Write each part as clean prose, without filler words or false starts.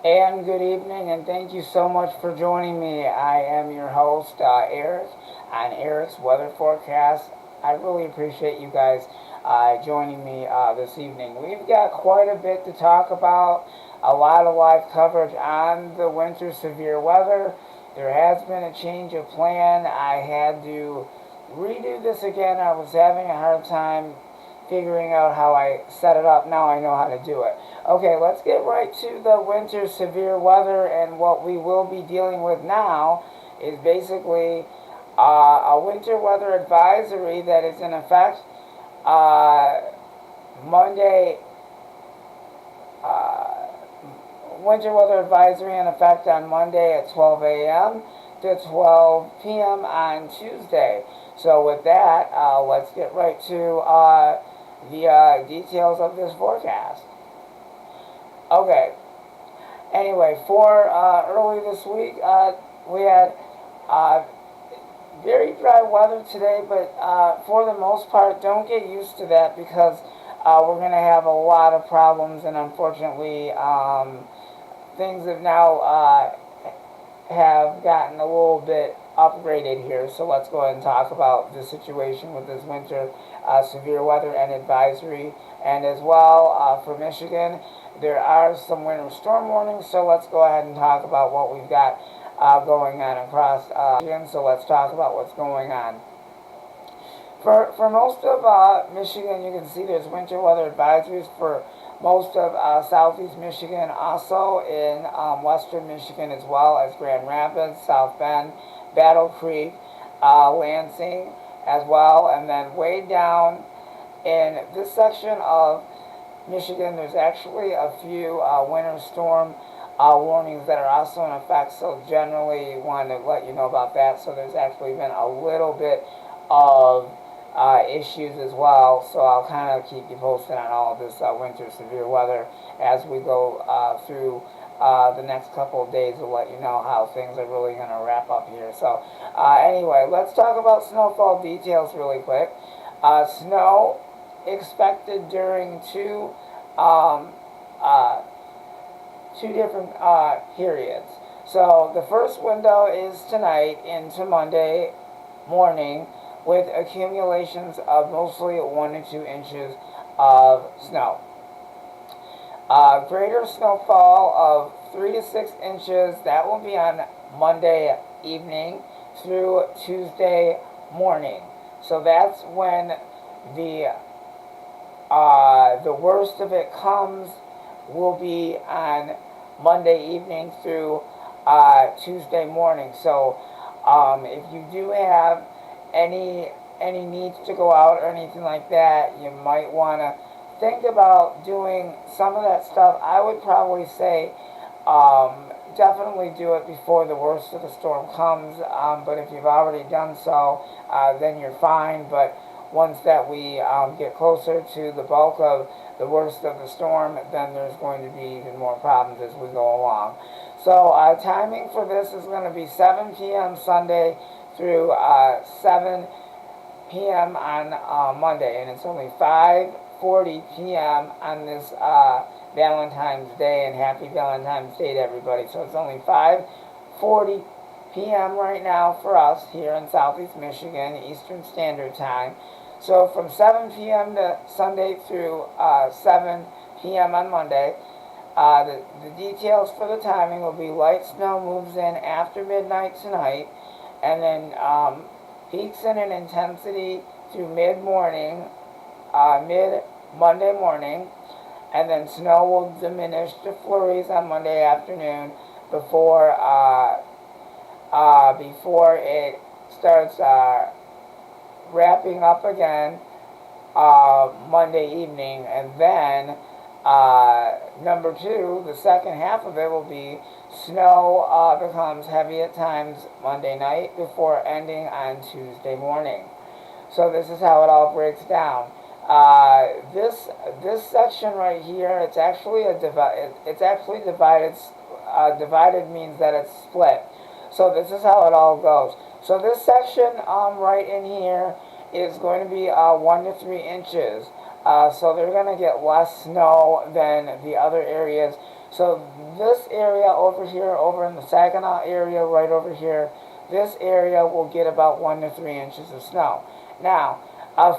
And good evening, and thank you so much for joining me. I am your host, Eric, on Eric's Weather Forecast. I really appreciate you guys joining me this evening. We've got quite a bit to talk about, a lot of live coverage on the winter severe weather. There has been a change of plan. I had to redo this again. I was having a hard time figuring out how I set it up. Now I know how to do it. Okay, let's get right to the winter severe weather, and what we will be dealing with now is basically a winter weather advisory that is in effect uh, Monday. Uh, Winter weather advisory in effect on Monday at 12 a.m. to 12 p.m. on Tuesday. So with that, let's get right to the details of this forecast. Okay. Anyway, for early this week, we had uh, very dry weather today, but for the most part, don't get used to that because we're going to have a lot of problems, and unfortunately, things have now have gotten a little bit upgraded here. So let's go ahead and talk about the situation with this winter severe weather and advisory. And as well for Michigan, there are some winter storm warnings. So let's go ahead and talk about what we've got going on across Michigan. So let's talk about what's going on. For most of Michigan, you can see there's winter weather advisories for most of southeast Michigan, also in western Michigan as well as Grand Rapids, South Bend, Battle Creek, Lansing as well. And then way down in this section of Michigan, there's actually a few winter storm warnings that are also in effect, so generally wanted to let you know about that. So there's actually been a little bit of issues as well, so I'll kind of keep you posted on all of this winter severe weather as we go through the next couple of days. We'll let you know how things are really going to wrap up here. So anyway, let's talk about snowfall details really quick. Snow expected during um, uh, two different periods. So the first window is tonight into Monday morning, with accumulations of mostly 1 to 2 inches of snow. Greater snowfall of 3 to 6 inches, that will be on Monday evening through Tuesday morning. So that's when the worst of it comes, will be on Monday evening through Tuesday morning. So if you do have any needs to go out or anything like that, you might want to think about doing some of that stuff. I would probably say definitely do it before the worst of the storm comes. But if you've already done so, then you're fine. But once that we get closer to the bulk of the worst of the storm, then there's going to be even more problems as we go along. So timing for this is going to be 7 p.m. Sunday through 7 p.m. on Monday, and it's only 5:40 p.m. on this Valentine's Day, and happy Valentine's Day to everybody. So it's only 5:40 p.m. right now for us here in Southeast Michigan, Eastern Standard Time. So from 7 p.m. to Sunday through 7 p.m. on Monday. The details for the timing will be light snow moves in after midnight tonight, and then peaks in an intensity through mid-morning, mid-Monday morning, and then snow will diminish to flurries on Monday afternoon before before it starts wrapping up again Monday evening. And then number two, the second half of it will be snow becomes heavy at times Monday night before ending on Tuesday morning. So this is how it all breaks down. This section right here, it's actually divided. Divided means that it's split. So this is how it all goes. So this section right in here is going to be 1 to 3 inches. So they're going to get less snow than the other areas. So this area over here, over in the Saginaw area, right over here, this area will get about 1 to 3 inches of snow. Now,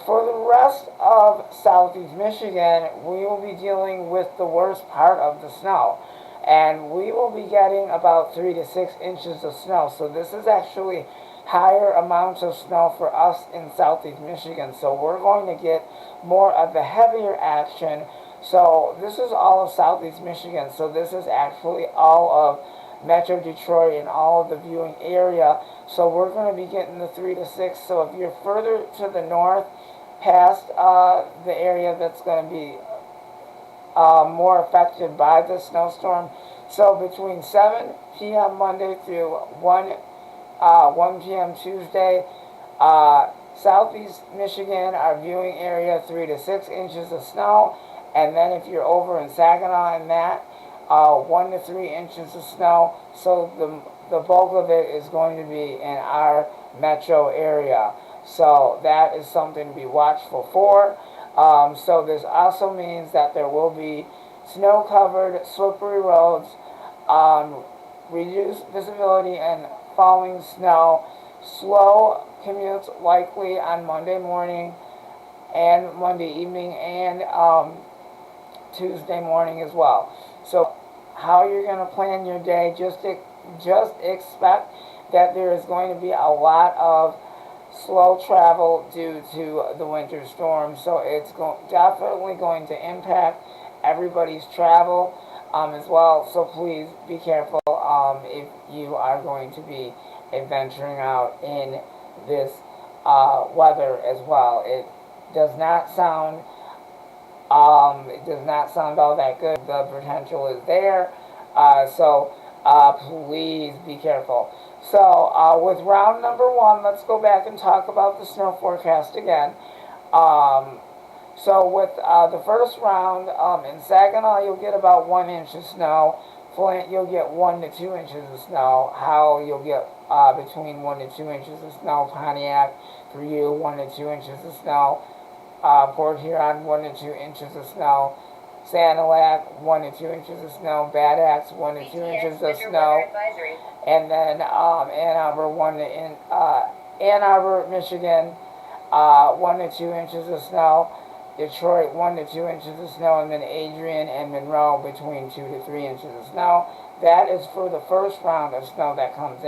for the rest of southeast Michigan, we will be dealing with the worst part of the snow. And we will be getting about 3 to 6 inches of snow. So this is actually higher amounts of snow for us in southeast Michigan. So we're going to get more of the heavier action. So this is all of southeast Michigan. So this is actually all of Metro Detroit and all of the viewing area. So we're going to be getting the 3 to 6. So if you're further to the north, past the area that's going to be more affected by the snowstorm. So between 7 p.m. Monday through 1 p.m. Tuesday, southeast Michigan, our viewing area, 3 to 6 inches of snow. And then if you're over in Saginaw and that, 1 to 3 inches of snow. So the bulk of it is going to be in our metro area. So that is something to be watchful for. So this also means that there will be snow-covered, slippery roads, reduced visibility and falling snow, slow commutes likely on Monday morning and Monday evening and Tuesday morning as well. So how you're going to plan your day, just expect that there is going to be a lot of slow travel due to the winter storm. So it's definitely going to impact everybody's travel as well. So please be careful if you are going to be adventuring out in this weather as well. It does not sound all that good. The potential is there. So please be careful. So with round number 1, let's go back and talk about the snow forecast again. So with the first round, in Saginaw, you'll get about 1 inch of snow. Flint, you'll get 1 to 2 inches of snow. Howell, you'll get between 1 to 2 inches of snow. Pontiac, for you, 1 to 2 inches of snow. Port Huron, 1 to 2 inches of snow. Sanilac, 1 to 2 inches of snow. Bad Axe, 1 to 2 inches of snow. And then Ann Arbor, Ann Arbor, Michigan, 1 to 2 inches of snow. Detroit, 1 to 2 inches of snow. And then Adrian and Monroe, between 2 to 3 inches of snow. That is for the first round of snow that comes in.